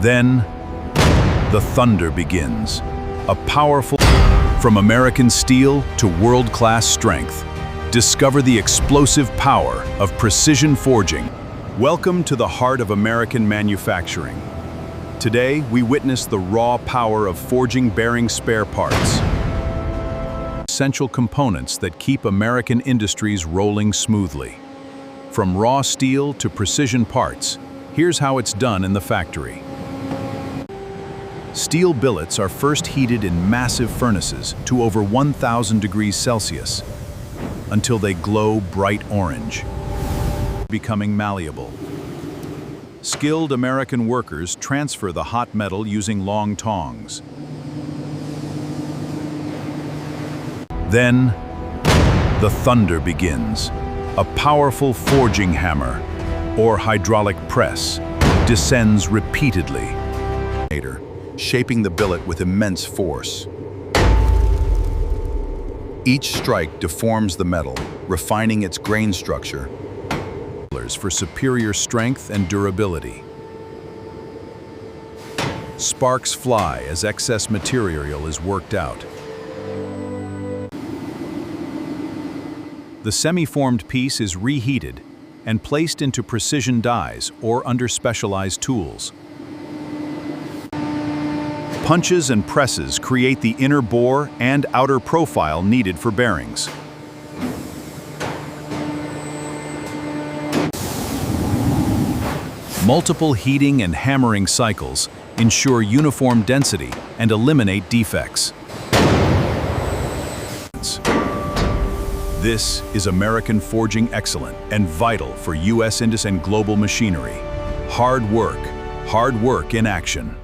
Then, the thunder begins. A powerful... From American steel to world-class strength, discover the explosive power of precision forging. Welcome to the heart of American manufacturing. Today, we witness the raw power of forging bearing spare parts. Essential components that keep American industries rolling smoothly. From raw steel to precision parts, here's how it's done in the factory. Steel billets are first heated in massive furnaces to over 1,000 degrees Celsius until they glow bright orange, becoming malleable. Skilled American workers transfer the hot metal using long tongs. Then, the thunder begins. A powerful forging hammer, or hydraulic press, descends repeatedly, shaping the billet with immense force. Each strike deforms the metal, refining its grain structure for superior strength and durability. Sparks fly as excess material is worked out. The semi-formed piece is reheated and placed into precision dies or under specialized tools. Punches and presses create the inner bore and outer profile needed for bearings. Multiple heating and hammering cycles ensure uniform density and eliminate defects. This is American forging excellence and vital for U.S. industry and global machinery. Hard work in action.